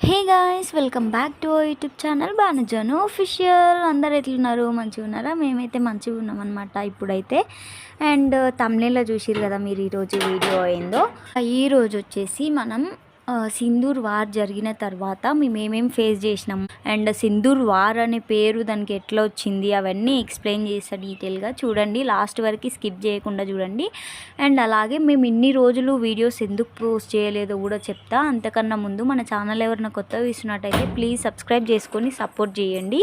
Hey guys, welcome back to our YouTube channel Banujanu official. అందరు ఎట్లున్నారు? మంచిగా ఉన్నారా? మేమైతే మంచిగా ఉన్నాం అనమాట ఇప్పుడైతే. అండ్ తమిళలో చూసిరు కదా మీరు ఈరోజు వీడియో అయిందో. ఈరోజు వచ్చేసి మనం సింధూర్ వార్ జరిగిన తర్వాత మేము ఏమేమి ఫేస్ చేసినాం అండ్ సింధూర్ వార్ అనే పేరు దానికి ఎట్లా వచ్చింది అవన్నీ ఎక్స్ప్లెయిన్ చేస్తా డీటెయిల్గా. చూడండి, లాస్ట్ వరకు స్కిప్ చేయకుండా చూడండి. అండ్ అలాగే మేము ఇన్ని రోజులు వీడియోస్ ఎందుకు పోస్ట్ చేయలేదో కూడా చెప్తా. అంతకన్నా ముందు మన ఛానల్ ఎవరైనా కొత్తగా ఇస్తున్నట్టయితే ప్లీజ్ సబ్స్క్రైబ్ చేసుకొని సపోర్ట్ చేయండి.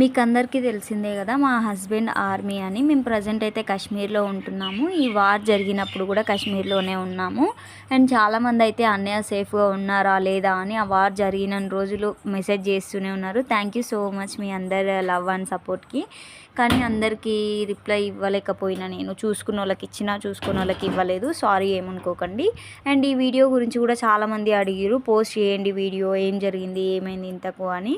మీకు అందరికీ తెలిసిందే కదా, మా హస్బెండ్ ఆర్మీ అని. మేము ప్రజెంట్ అయితే కాశ్మీర్లో ఉంటున్నాము. ఈ వార్ జరిగినప్పుడు కూడా కాశ్మీర్లోనే ఉన్నాము. అండ్ చాలామంది అయితే అన్నయ్య సేఫ్గా ఉన్నారా లేదా అని ఆ వార్ జరిగిన రోజులు మెసేజ్ చేస్తూనే ఉన్నారు. థ్యాంక్ యూ సో మచ్ మీ అందరి లవ్ అండ్ సపోర్ట్కి. కానీ అందరికీ రిప్లై ఇవ్వలేకపోయినా, నేను చూసుకున్న వాళ్ళకి ఇచ్చినా చూసుకున్న వాళ్ళకి ఇవ్వలేదు, సారీ ఏమనుకోకండి. అండ్ ఈ వీడియో గురించి కూడా చాలామంది అడిగిరు, పోస్ట్ చేయండి వీడియో, ఏం జరిగింది ఏమైంది ఇంతకు అని.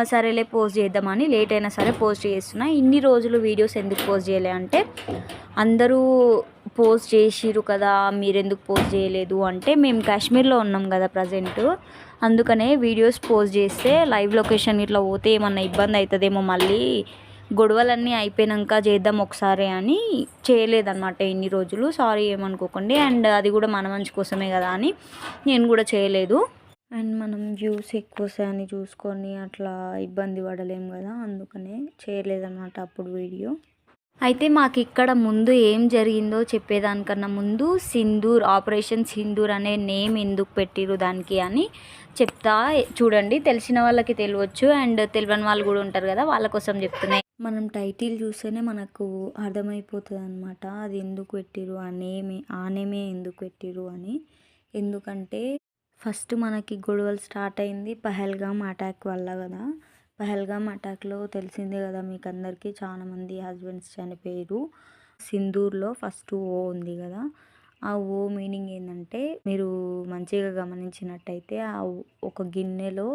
సరేలే పోస్ట్ చేద్దామని లేట్ అయినా సరే పోస్ట్ చేస్తున్నా. ఇన్ని రోజులు వీడియోస్ ఎందుకు పోస్ట్ చేయలే అంటే, అందరూ పోస్ట్ చేసిరు కదా మీరెందుకు పోస్ట్ చేయలేదు అంటే, మేము కాశ్మీర్లో ఉన్నాం కదా ప్రజెంట్, అందుకనే వీడియోస్ పోస్ట్ చేస్తే లైవ్ లొకేషన్ ఇట్లా పోతే ఏమన్నా ఇబ్బంది అవుతుందేమో, మళ్ళీ గొడవలన్నీ అయిపోయాక చేద్దాం ఒకసారి అని చేయలేదన్నమాట ఇన్ని రోజులు. సారీ ఏమనుకోకండి. అండ్ అది కూడా మన మంచి కోసమే కదా అని నేను కూడా చేయలేదు. అండ్ మనం వ్యూస్ ఎక్కువ వస్తాయని చూసుకొని అట్లా ఇబ్బంది పడలేం కదా, అందుకనే చేయలేదన్నమాట అప్పుడు వీడియో. అయితే మాకు ఇక్కడ ముందు ఏం జరిగిందో చెప్పేదానికన్నా ముందు సింధూర్, ఆపరేషన్ సింధూర్ అనే నేమ్ ఎందుకు పెట్టిరు దానికి అని చెప్తా. చూడండి, తెలిసిన వాళ్ళకి తెలియవచ్చు అండ్ తెలియని వాళ్ళు కూడా ఉంటారు కదా, వాళ్ళ కోసం చెప్తున్నాయి. మనం టైటిల్ చూస్తేనే మనకు అర్థమైపోతుంది అనమాట అది ఎందుకు పెట్టిరు, ఆ నేమే ఎందుకు పెట్టిరు అని. ఎందుకంటే ఫస్ట్ మనకి గొడవలు స్టార్ట్ అయింది పహల్గామ్ అటాక్ వల్ల కదా. పహల్గామ్ అటాక్లో తెలిసిందే కదా మీకు అందరికీ, చాలామంది హస్బెండ్స్ చనిపోయారు. సింధూర్లో ఫస్ట్ ఓ ఉంది కదా, ఆ ఓ మీనింగ్ ఏంటంటే, మీరు మంచిగా గమనించినట్టయితే ఆ ఒక గిన్నెలో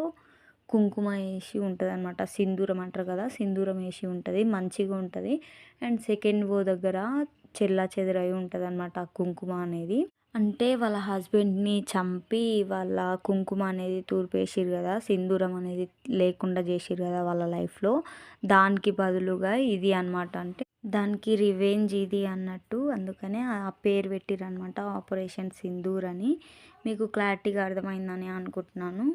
కుంకుమ వేసి ఉంటుంది అనమాట. సింధూరం అంటారు కదా, సింధూరం వేసి ఉంటుంది, మంచిగా ఉంటుంది. అండ్ సెకండ్ ఓ దగ్గర చెల్లా చెదరై ఉంటుంది అనమాట ఆ కుంకుమ అనేది. అంటే వాళ్ళ హస్బెండ్ని చంపి వాళ్ళ కుంకుమ అనేది తూర్పేసిరు కదా, సింధూరం అనేది లేకుండా చేసిరు కదా వాళ్ళ లైఫ్లో, దానికి బదులుగా ఇది అనమాట. అంటే దానికి రివెంజ్ ఇది అన్నట్టు, అందుకనే ఆ పేరు పెట్టిరు అనమాట, ఆపరేషన్ సింధూర్ అని. మీకు క్లారిటీగా అర్థమైందని అనుకుంటున్నాను.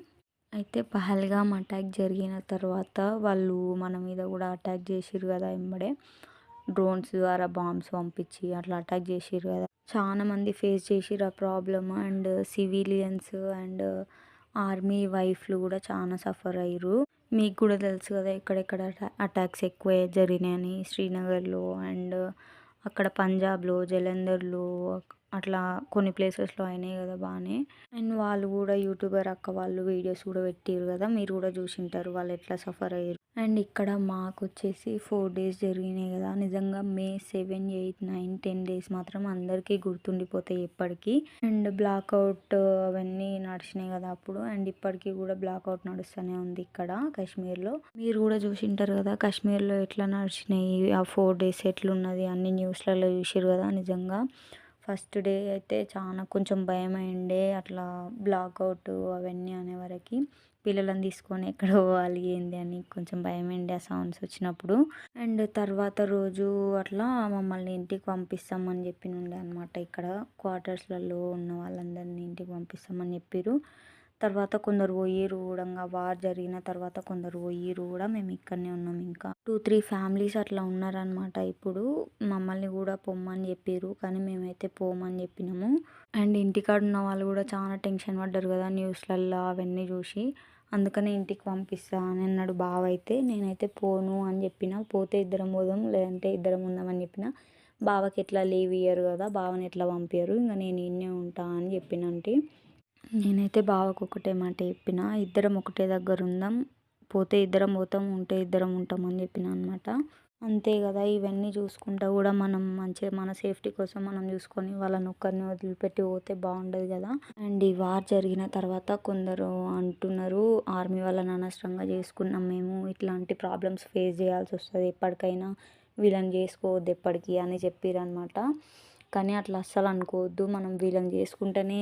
అయితే పహల్గామ్ అటాక్ జరిగిన తర్వాత వాళ్ళు మన మీద కూడా అటాక్ చేసిరు కదా, ఎంబడే డ్రోన్స్ ద్వారా బాంబ్స్ పంపించి అట్లా అటాక్ చేసిరు కదా. చాలా మంది ఫేస్ చేసిరు ఆ problem. And civilians and army వైఫ్లు కూడా చాలా సఫర్ అయ్యారు. మీకు కూడా తెలుసు కదా ఎక్కడెక్కడ అటాక్స్ ఎక్కువ జరిగినాయని, శ్రీనగర్లో అండ్ అక్కడ పంజాబ్లో, జలంధర్లో, అట్లా కొన్ని ప్లేసెస్లో అయినాయి కదా బాగానే. అండ్ వాళ్ళు కూడా యూట్యూబర్ అక్క వాళ్ళు వీడియోస్ కూడా పెట్టారు కదా, మీరు కూడా చూసింటారు వాళ్ళు ఎట్లా సఫర్ అయ్యారు. అండ్ ఇక్కడ మాకు వచ్చేసి 4 days జరిగినాయి కదా, నిజంగా మే 7, 8, 9, 10 days మాత్రం అందరికీ గుర్తుండిపోతాయి ఎప్పటికీ. అండ్ బ్లాక్అవుట్ అవన్నీ నడిచినాయి కదా అప్పుడు, అండ్ ఇప్పటికీ కూడా బ్లాక్అవుట్ నడుస్తూనే ఉంది ఇక్కడ కాశ్మీర్లో. మీరు కూడా చూసింటారు కదా కాశ్మీర్లో ఎట్లా నడిచినాయి ఆ 4 days, ఎట్లున్నది అన్ని న్యూస్లలో చూసారు కదా. నిజంగా ఫస్ట్ డే అయితే చాలా కొంచెం భయం అయిండే, అట్లా బ్లాక్అవుట్ అవన్నీ అనేవరకు పిల్లలను తీసుకొని ఎక్కడ పోవాలి ఏంది అని కొంచెం భయం అయింది ఆ సౌండ్స్ వచ్చినప్పుడు. అండ్ తర్వాత రోజు అట్లా మమ్మల్ని ఇంటికి పంపిస్తామని చెప్పి ఉండే అనమాట. ఇక్కడ క్వార్టర్స్లలో ఉన్న వాళ్ళందరినీ ఇంటికి పంపిస్తామని చెప్పారు. తర్వాత కొందరు పోయిరు కూడా, వార్ జరిగిన తర్వాత కొందరు పోయిరు కూడా. మేము ఇక్కడనే ఉన్నాం, ఇంకా 2-3 ఫ్యామిలీస్ అట్లా ఉన్నారనమాట. ఇప్పుడు మమ్మల్ని కూడా పొమ్మని చెప్పారు, కానీ మేమైతే పోమని చెప్పినాము. అండ్ ఇంటికాడ ఉన్న వాళ్ళు కూడా చాలా టెన్షన్ పడ్డారు కదా న్యూస్లల్లో అవన్నీ చూసి, అందుకనే ఇంటికి పంపిస్తా అని అన్నాడు బావ అయితే. నేనైతే పోను అని చెప్పిన, పోతే ఇద్దరం పోదాం లేదంటే ఇద్దరం ఉందామని చెప్పిన. బావకి ఎట్లా లీవ్ ఇయ్యరు కదా, బావని ఎట్లా పంపించరు, ఇంకా నేను ఇన్నే ఉంటా అని చెప్పినంటే. నేనైతే బావకు ఒకటే మాట చెప్పిన, ఇద్దరం ఒకటే దగ్గర ఉందాం, పోతే ఇద్దరం పోతాం, ఉంటే ఇద్దరం ఉంటాం అని చెప్పిన అనమాట. అంతే కదా, ఇవన్నీ చూసుకుంటా కూడా మనం మంచిగా మన సేఫ్టీ కోసం మనం చూసుకొని వాళ్ళని ఒక్కరిని వదిలిపెట్టి పోతే బాగుండదు కదా. అండ్ ఈ వార్ జరిగిన తర్వాత కొందరు అంటున్నారు, ఆర్మీ వాళ్ళని అనవసరంగా చేసుకున్నాం మేము, ఇట్లాంటి ప్రాబ్లమ్స్ ఫేస్ చేయాల్సి వస్తుంది ఎప్పటికైనా, వీళ్ళని చేసుకోవద్దు ఎప్పటికీ అని చెప్పారనమాట. కానీ అట్లా అస్సలు అనుకోవద్దు. మనం వీళ్ళని చేసుకుంటేనే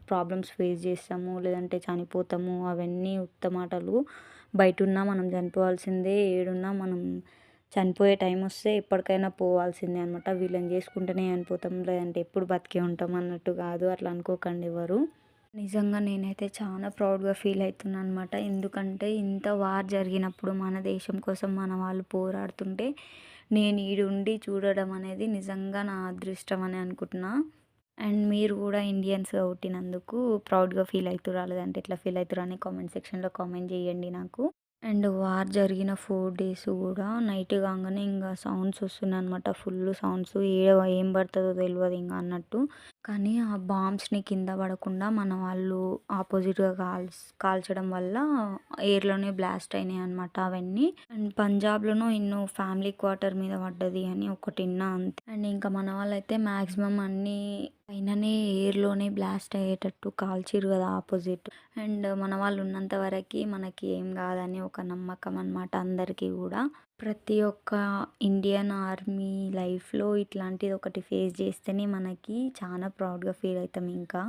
ప్రాబ్లమ్స్ ఫేస్ చేస్తాము, లేదంటే చనిపోతాము. అవన్నీ ఉత్త మాటలు. బయటున్నా మనం చనిపోవాల్సిందే, ఏడున్నా మనం చనిపోయే టైం వస్తే ఎప్పటికైనా పోవాల్సిందే అనమాట. వీళ్ళని చేసుకుంటేనే చనిపోతాం, లేదంటే ఎప్పుడు బతికే ఉంటాం అన్నట్టు కాదు. అట్లా అనుకోకండి ఎవరు. నిజంగా నేనైతే చాలా ప్రౌడ్‌గా ఫీల్ అయితున్నా అనమాట. ఎందుకంటే ఇంత వార్ జరిగినప్పుడు మన దేశం కోసం మన వాళ్ళు పోరాడుతుంటే నేను ఈడుండి చూడడం అనేది నిజంగా నా అదృష్టం అని అనుకుంటున్నా. అండ్ మీరు కూడా ఇండియన్స్‌గా పుట్టినందుకు ప్రౌడ్‌గా ఫీల్ అయితుర్రా? లేదంటే ఎట్లా ఫీల్ అయితుర్రా అని కామెంట్ సెక్షన్‌లో కామెంట్ చేయండి నాకు. అండ్ వార్ జరిగిన 4 డేస్ కూడా నైట్ కాంగానే ఇంగ సౌండ్స్ వస్తున్నాయనమాట. Full sounds. ఏం పడతదో తెలవదు ఇంగ అన్నట్టు. కానీ ఆ బాంబ్స్‌ని కింద పడకుండా మన వాళ్ళు ఆపోజిట్‌గా కాల్చడం వల్ల ఎయిర్‌లోనే బ్లాస్ట్ అయినాయన్నమాట అవన్నీ. అండ్ పంజాబ్‌లోనో ఎన్నో ఫ్యామిలీ క్వార్టర్ మీద పడ్డది అని ఒకటి విన్నా అంతే. అండ్ ఇంకా మన వాళ్ళైతే మ్యాక్సిమం అన్నీ పైననే ఎయిర్‌లోనే బ్లాస్ట్ అయ్యేటట్టు కాల్చిర్రు కదా ఆపోజిట్. అండ్ మన వాళ్ళు ఉన్నంత వరకి మనకి ఏం కాదని ఒక నమ్మకం అన్నమాట అందరికీ కూడా. ప్రతి ఒక్క ఇండియన్ ఆర్మీ లైఫ్‌లో ఇట్లాంటిది ఒకటి ఫేస్ చేస్తేనే మనకి చాలా ప్రౌడ్‌గా ఫీల్ అవుతాం ఇంకా.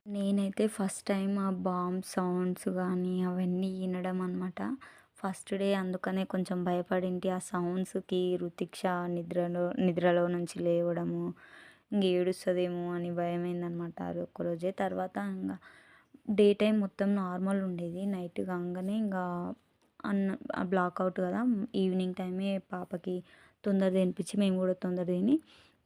నేనైతే ఫస్ట్ టైం ఆ బాంబ్ సౌండ్స్ కానీ అవన్నీ వినడం అనమాట. ఫస్ట్ డే అందుకనే కొంచెం భయపడింటి. ఆ సౌండ్స్‌కి రుతిక్ష నిద్రలో నుంచి లేవడము, ఇంక ఏడుస్తదేమో అని భయమైందనమాట అది ఒక్కరోజే. తర్వాత ఇంగ డే టైం మొత్తం నార్మల్ ఉండేది. నైట్ కాంగానే ఇంగా బ్లాక్అవుట్ కదా! ఈవినింగ్ టైమే పాపకి తొందర తినిపించి మేము కూడా తొందర తిని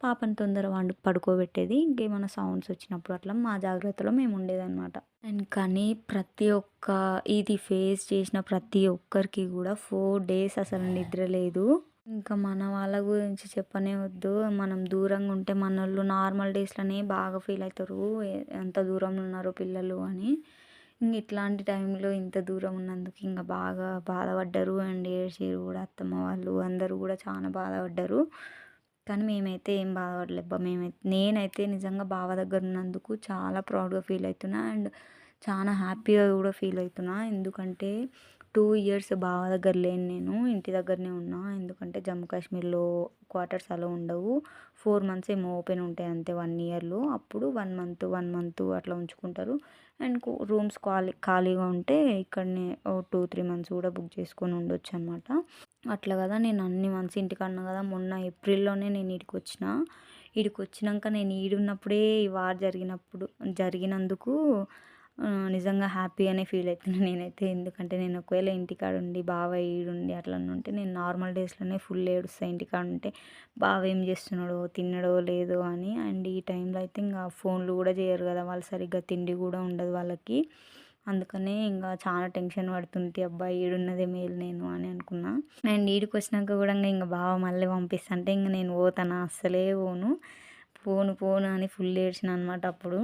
పాపని తొందర పడుకోబెట్టేది. ఇంకేమైనా సౌండ్స్ వచ్చినప్పుడు అట్లా మా జాగ్రత్తలో మేము ఉండేదన్నమాట. అండ్ కానీ ప్రతి ఒక్క ఇది ఫేస్ చేసిన ప్రతి ఒక్కరికి కూడా 4 డేస్ అసలు నిద్ర లేదు. ఇంకా మన వాళ్ళ గురించి చెప్పనే వద్దు. మనం దూరంగా ఉంటే మనోళ్ళు నార్మల్ డేస్‌లోనే బాగా ఫీల్ అవుతారు. ఎంత దూరంలో ఉన్నారో పిల్లలు అని. ఇంక ఇట్లాంటి టైంలో ఇంత దూరం ఉన్నందుకు ఇంక బాగా బాధపడ్డారు. అండ్ ఏడ్చిర్రు కూడా అత్తమ్మ వాళ్ళు. అందరూ కూడా చాలా బాధపడ్డారు. కానీ మేమైతే ఏం బాధపడలేబ్బా. నేనైతే నిజంగా బావ దగ్గర ఉన్నందుకు చాలా ప్రౌడ్‌గా ఫీల్ అవుతున్నా. అండ్ చాలా హ్యాపీగా కూడా ఫీల్ అవుతున్నా. ఎందుకంటే 2 ఇయర్స్ బావ దగ్గర లేను నేను. ఇంటి దగ్గరనే ఉన్నా. ఎందుకంటే జమ్మూ కాశ్మీర్‌లో క్వార్టర్స్ అలో ఉండవు. 4 మంత్స్ ఏమో ఓపెన్ ఉంటాయి అంతే 1 ఇయర్‌లో. అప్పుడు 1 మంత్ అట్లా ఉంచుకుంటారు. అండ్ రూమ్స్ ఖాళీగా ఉంటే ఇక్కడనే ఓ 2, 3 మంత్స్ కూడా బుక్ చేసుకొని ఉండొచ్చనమాట. అట్లా కదా నేను అన్ని మంత్స్ ఇంటికాడ ఉన్నా కదా! మొన్న ఏప్రిల్‌లోనే నేను ఈడికొచ్చిన. ఈడికొచ్చినంక నేను ఈడున్నప్పుడే ఈ వార్ జరిగినందుకు నిజంగా హ్యాపీగానే ఫీల్ అవుతున్నా నేనైతే. ఎందుకంటే నేను ఒకవేళ ఇంటికాడ ఉండి బావ ఈడుండి అట్లనే ఉంటే నేను నార్మల్ డేస్‌లోనే ఫుల్ ఏడుస్తా ఇంటికాడ ఉంటే. బావ ఏం చేస్తున్నాడో, తిన్నాడో లేదో అని. అండ్ ఈ టైంలో అయితే ఇంగ ఫోన్లు కూడా చేయరు కదా! వాళ్ళు సరిగ్గా తిండి కూడా ఉండదు వాళ్ళకి. అందుకనే ఇంగ చాలా టెన్షన్ పడుతుంటి. అబ్బా! ఈడున్నదే మేలు నేను అని అనుకున్నా. అండ్ ఈడికొచ్చినాక కూడా ఇంగ బావ మళ్ళీ పంపిస్తంటే ఇంగ నేను పోతానా అస్సలే పోను. పోను అని ఫుల్ ఏడ్చిన అనమాట అప్పుడు.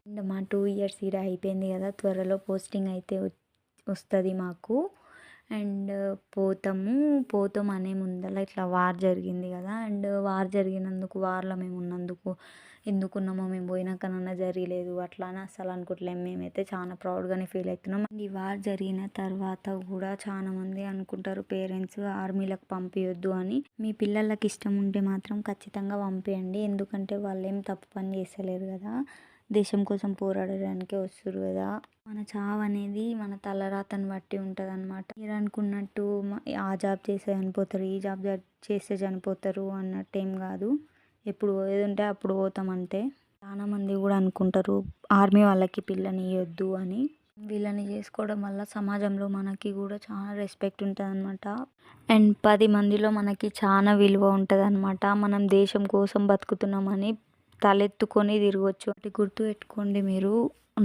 అండ్ మా 2 ఇయర్స్ ఈడ అయిపోయింది కదా! త్వరలో పోస్టింగ్ అయితే వస్తది మాకు. అండ్ పోతాం అనే ముందల ఇట్లా వార్ జరిగింది కదా! అండ్ వార్ జరిగినందుకు వార్‌లో మేము ఉన్నందుకు ఎందుకున్నామో మేము పోయినాకనన్నా జరగలేదు అట్లా అని అస్సలు అనుకోవట్లేము. మేమైతే చాలా ప్రౌడ్‌గానే ఫీల్ అవుతున్నాం. అండ్ ఈ వార్ జరిగిన తర్వాత కూడా చాలామంది అనుకుంటారు పేరెంట్స్ ఆర్మీలకు పంపియొద్దు అని. మీ పిల్లలకి ఇష్టం ఉంటే మాత్రం ఖచ్చితంగా పంపియండి. ఎందుకంటే వాళ్ళేం తప్పు పని చేస్తలేరు కదా! దేశం కోసం పోరాడడానికే వస్తుర్రు కదా! మన చావు అనేది మన తలరాతను బట్టి ఉంటదనమాట. మీరు అనుకున్నట్టు ఆ జాబ్ చేస్తే చనిపోతారు, ఈ జాబ్ చేస్తే చనిపోతారు అన్నట్టు ఏం కాదు. ఎప్పుడు పోయేది ఉంటే అప్పుడు పోతాం అంతే. చాలామంది కూడా అనుకుంటారు ఆర్మీ వాళ్ళకి పిల్లనియొద్దు అని. వీళ్ళని చేసుకోవడం వల్ల సమాజంలో మనకి కూడా చాలా రెస్పెక్ట్ ఉంటదనమాట. అండ్ 10 మందిలో మనకి చాలా విలువ ఉంటదనమాట. మనం దేశం కోసం బతుకుతున్నామని తలెత్తుకొని తిరగొచ్చు. ఒకటి గుర్తుపెట్టుకోండి మీరు.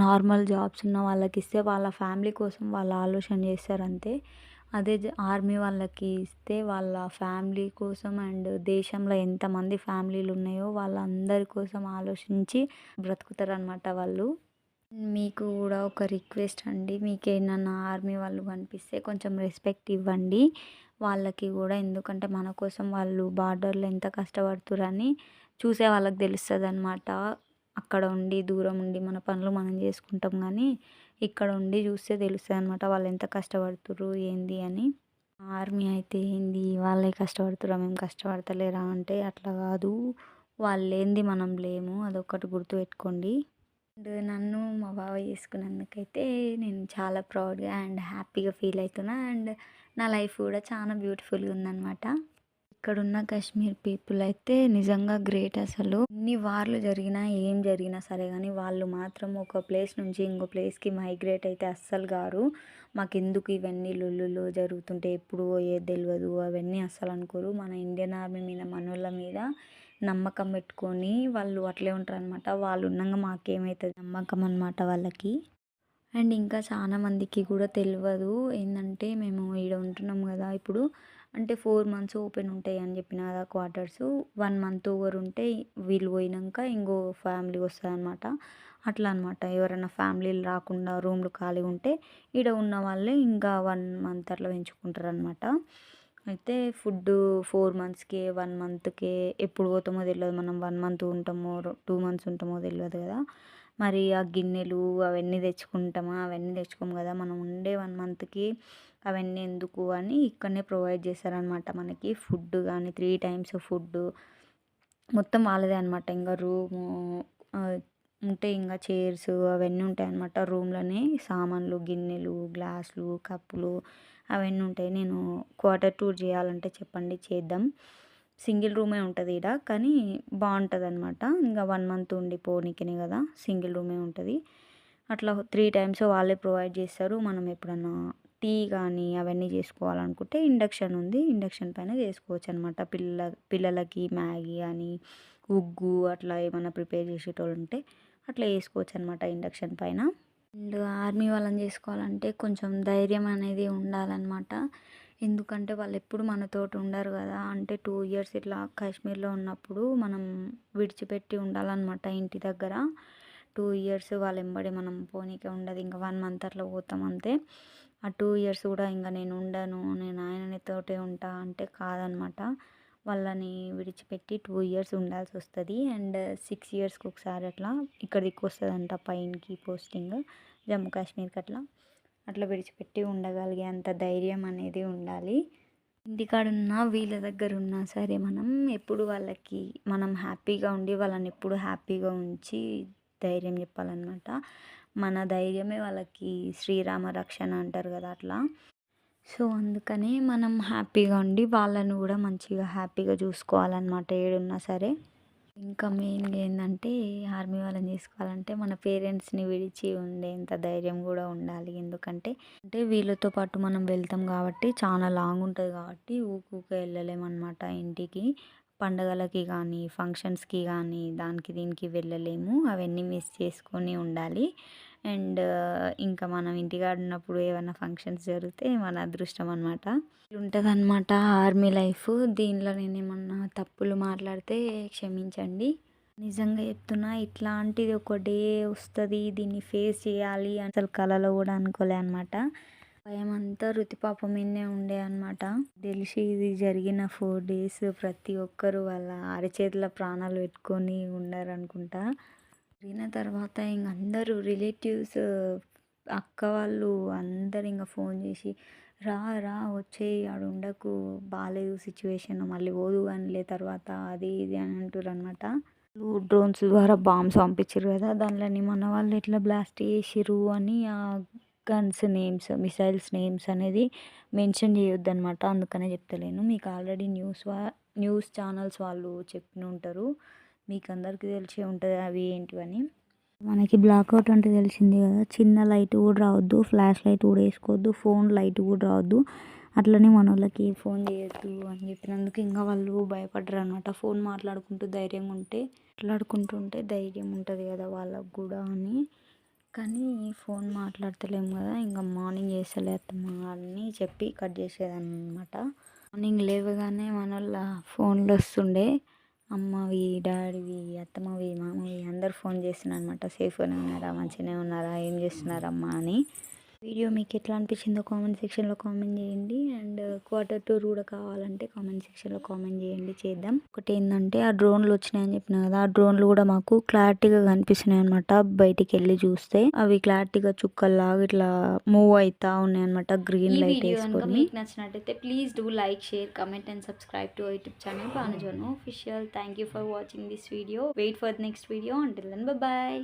నార్మల్ జాబ్స్ ఉన్న వాళ్ళకి ఇస్తే వాళ్ళ ఫ్యామిలీ కోసం వాళ్ళు ఆలోచన చేస్తారు అంతే. అదే ఆర్మీ వాళ్ళకి ఇస్తే వాళ్ళ ఫ్యామిలీ కోసం అండ్ దేశంలో ఎంతమంది ఫ్యామిలీలు ఉన్నాయో వాళ్ళందరి కోసం ఆలోచించి బ్రతుకుతారనమాట వాళ్ళు. మీకు కూడా ఒక రిక్వెస్ట్ అండి. మీకేమన్నా ఆర్మీ వాళ్ళు కనిపిస్తే కొంచెం రెస్పెక్ట్ ఇవ్వండి వాళ్ళకి కూడా. ఎందుకంటే మన కోసం వాళ్ళు బార్డర్‌లో ఎంత కష్టపడుతుర్రని చూసే వాళ్ళకి తెలుస్తదనమాట. అక్కడ ఉండి దూరం ఉండి మన పనులు మనం చేసుకుంటాం కానీ ఇక్కడ ఉండి చూస్తే తెలుస్తదనమాట వాళ్ళు ఎంత కష్టపడుతుర్రు ఏంది అని. ఆర్మీ అయితే ఏంది వాళ్ళే కష్టపడుతుర్రా మేము కష్టపడతలేరా అంటే అట్లా కాదు. వాళ్ళు లేనిది మనం లేము, అదొక్కటి గుర్తుపెట్టుకోండి. అండ్ నన్ను మా బావ చేసుకున్నందుకైతే నేను చాలా ప్రౌడ్‌గా అండ్ హ్యాపీగా ఫీల్ అవుతున్నా. అండ్ నా లైఫ్ కూడా చాలా బ్యూటిఫుల్‌గా ఉందనమాట. ఇక్కడున్న కాశ్మీర్ పీపుల్ అయితే నిజంగా గ్రేట్ అసలు. ఎన్ని వార్లు జరిగినా, ఏం జరిగినా సరే గానీ, వాళ్ళు మాత్రం ఒక ప్లేస్ నుంచి ఇంకో ప్లేస్‌కి మైగ్రేట్ అయితే అస్సలు గారు. మాకెందుకు ఇవన్నీ లొల్లులు జరుగుతుంటే ఎప్పుడు పోయేది తెలవదు అవన్నీ అస్సలు అనుకోరు. మన ఇండియన్ ఆర్మీ మీద, మనోళ్ళ మీద నమ్మకం పెట్టుకొని వాళ్ళు అట్లే ఉంటారనమాట. వాళ్ళు ఉండంగా మాకేమైతది నమ్మకం అనమాట వాళ్ళకి. అండ్ ఇంకా చాలా మందికి కూడా తెలవదు ఏందంటే, మేము ఈడ ఉంటున్నాం కదా ఇప్పుడు. అంటే 4 మంత్స్ ఓపెన్ ఉంటాయి అని చెప్పిన కదా క్వార్టర్స్. 1 మంత్ ఓవర్ ఉంటే వీళ్ళు పోయినాక ఇంకో ఫ్యామిలీ వస్తుందన్నమాట. అట్లా అనమాట. ఎవరైనా ఫ్యామిలీలు రాకుండా రూమ్లు ఖాళీ ఉంటే ఈడ ఉన్న వాళ్ళే ఇంకా 1 మంత్ అట్లా పెంచుకుంటారనమాట. అయితే ఫుడ్డు 4 మంత్స్‌కే, 1 మంత్‌కే ఎప్పుడు పోతామో తెలవదు. మనం 1 మంత్ ఉంటామో, 2 మంత్స్ ఉంటామో తెలవదు కదా. మరి ఆ గిన్నెలు అవన్నీ తెచ్చుకుంటామా? అవన్నీ తెచ్చుకోము కదా. మనం ఉండే 1 మంత్‌కి అవన్నీ ఎందుకు అని ఇక్కడనే ప్రొవైడ్ చేస్తారనమాట మనకి. ఫుడ్ కానీ 3 టైమ్స్ ఫుడ్డు మొత్తం వాళ్ళదే అనమాట. ఇంక రూము ఉంటే ఇంక చైర్స్ అవన్నీ ఉంటాయన్నమాట. రూమ్‌లోనే సామాన్లు, గిన్నెలు, గ్లాసులు, కప్పులు అవన్నీ ఉంటాయి. నేను క్వార్టర్ టూర్ చేయాలంటే చెప్పండి చేద్దాం. సింగిల్ రూమే ఉంటది ఈడ. కానీ బావుంటదనమాట. ఇంక 1 మంత్ ఉండి పోనీకనే కదా! సింగిల్ రూమే ఉంటది. అట్లా 3 టైమ్స్ వాళ్ళే ప్రొవైడ్ చేస్తారు. మనం ఎప్పుడన్నా టీ కానీ అవన్నీ చేసుకోవాలనుకుంటే ఇండక్షన్ ఉంది. ఇండక్షన్ పైన చేసుకోవచ్చనమాట. పిల్లలకి మ్యాగీ అని, ఉగ్గు అట్లా ఏమన్నా ప్రిపేర్ చేసేటోళ్ళుంటే అట్లా చేసుకోవచ్చనమాట ఇండక్షన్ పైన. అండ్ ఆర్మీ వాళ్ళని చేసుకోవాలంటే కొంచెం ధైర్యం అనేది ఉండాలన్నమాట. ఎందుకంటే వాళ్ళెప్పుడు మనతోటి ఉండరు కదా. అంటే 2 ఇయర్స్ ఇట్లా కాశ్మీర్‌లో ఉన్నప్పుడు మనం విడిచిపెట్టి ఉండాలన్నమాట ఇంటి దగ్గర. 2 ఇయర్స్ వాళ్ళ ఎంబడి మనం పోనీకే ఉండదు. ఇంక 1 మంత్ అట్లా పోతాం అంతే. ఆ 2 ఇయర్స్ కూడా ఇంక నేను ఉండను, నేను ఆయనతోటే ఉంటా అంటే కాదనమాట. వాళ్ళని విడిచిపెట్టి 2 ఇయర్స్ ఉండాల్సొస్తది. అండ్ 6 ఇయర్స్‌కి ఒకసారి అట్లా ఇక్కడ దిక్కొస్తదంట పైనకి పోస్టింగ్ జమ్మూ కాశ్మీర్‌కి అట్లా. అట్లా విడిచిపెట్టి ఉండగలిగే అంత ధైర్యం అనేది ఉండాలి. ఇంటికాడున్నా వీళ్ళ దగ్గరున్నా సరే మనం ఎప్పుడు వాళ్ళకి మనం హ్యాపీగా ఉండి వాళ్ళని ఎప్పుడు హ్యాపీగా ఉంచి ధైర్యం చెప్పాలన్నమాట. మన ధైర్యమే వాళ్ళకి శ్రీరామ రక్షణ అంటారు కదా అట్లా. సో, అందుకని మనం హ్యాపీగా ఉండి వాళ్ళని కూడా మంచిగా హ్యాపీగా చూసుకోవాలన్నమాట ఏడున్నా సరే. ఇంకా మెయిన్‌గా ఏందంటే ఆర్మీ వాళ్ళని చేసుకోవాలంటే మన పేరెంట్స్‌ని విడిచి ఉండేంత ధైర్యం కూడా ఉండాలి. ఎందుకంటే వీళ్ళతో పాటు మనం వెళ్తాం కాబట్టి చాలా లాంగ్ ఉంటది కాబట్టి ఊకూకే వెళ్ళలేమనమాట ఇంటికి. పండగలకి కానీ, ఫంక్షన్స్‌కి కానీ, దానికి దీనికి వెళ్ళలేము. అవన్నీ మిస్ చేసుకొని ఉండాలి. అండ్ ఇంకా మనం ఇంటికాడ ఉన్నప్పుడు ఏవన్నా ఫంక్షన్స్ జరిగితే మన అదృష్టం అనమాట. ఉంటదనమాట ఆర్మీ లైఫ్. దీనిలో నేనేమన్నా తప్పులు మాట్లాడితే క్షమించండి. నిజంగా చెప్తున్నా ఇట్లాంటిది ఒక డే వస్తది. దీన్ని ఫేస్ చేయాలి అని అసలు కలలో కూడా అనుకోలే అనమాట. భయమంతా రుతిపాప మీదనే ఉండే అనమాట. తెలిసి ఇది జరిగిన 4 డేస్ ప్రతి ఒక్కరు వాళ్ళ అరచేతిలో ప్రాణాలు పెట్టుకొని ఉన్నారనుకుంటా. జరిగిన తర్వాత ఇంక అందరూ రిలేటివ్స్, అక్క వాళ్ళు అందరూ ఇంక ఫోన్ చేసి రా రా వచ్చేయి ఆడ ఉండకు బాలేదు సిచ్యువేషన్ మళ్ళీ పోదు కానిలే తర్వాత అది ఇది అని అంటుర్రనమాట. డ్రోన్స్ ద్వారా బాంబ్స్ పంపించిర్రు కదా, దానిలోని మన వాళ్ళు ఎట్లా బ్లాస్ట్ చేసిర్రు అని ఆ గన్స్ నేమ్స్, మిసైల్స్ నేమ్స్ అనేది మెన్షన్ చేయొద్దనమాట. అందుకనే చెప్తలేను. మీకు ఆల్రెడీ న్యూస్ ఛానల్స్ వాళ్ళు చెప్పి ఉంటారు. మీకు అందరికీ తెలిసే ఉంటుంది అవి ఏంటివని. మనకి బ్లాక్అవుట్ అంటే తెలిసిందే కదా. చిన్న లైట్ కూడా రావద్దు, ఫ్లాష్ లైట్ కూడా వేసుకోవద్దు, ఫోన్ లైట్ కూడా రావద్దు. అట్లనే మన వాళ్ళకి ఫోన్ చేయొద్దు అని చెప్పినందుకు ఇంకా వాళ్ళు భయపడ్డారు అనమాట. ఫోన్ మాట్లాడుకుంటూ ధైర్యంగా ఉంటే మాట్లాడుకుంటుంటే ధైర్యం ఉంటుంది కదా వాళ్ళకు కూడా అని. కానీ ఫోన్ మాట్లాడతలేము కదా, ఇంకా మార్నింగ్ చేస్తలే అత్తమ్మ అని చెప్పి కట్ చేసేదన్నమాట. మార్నింగ్ లేవగానే మన వాళ్ళ ఫోన్లు వస్తుండే, అమ్మవి, డాడీవి, అత్తమ్మవి, మామవి అందరు ఫోన్ చేస్తున్నారు అనమాట. సేఫ్గానే ఉన్నారా, మంచిగానే ఉన్నారా, ఏం చేస్తున్నారమ్మా అని. వీడియో మీకు ఎట్లా అనిపించిందో కామెంట్ సెక్షన్లో కామెంట్ చేయండి. అండ్ క్వార్టర్ టూర్ కూడా కావాలంటే కామెంట్ సెక్షన్లో కామెంట్ చేయండి, చేద్దాం. ఒకటి ఏంటంటే ఆ డ్రోన్లు వచ్చినాయని చెప్పిన కదా, ఆ డ్రోన్లు కూడా మాకు క్లారిటీగా కనిపిస్తున్నాయి అనమాట. బయటికి వెళ్ళి చూస్తే అవి క్లారిటీగా చుక్కల్లాగా ఇట్లా మూవ్ అవుతా ఉన్నాయి అనమాట, గ్రీన్ లైట్ వేసుకొని. మీకు నచ్చినట్టయితే please do like, share, comment and subscribe to YouTube channel Bhanujanu official. Thank you for watching this video. Wait for the next video. Until then, bye bye.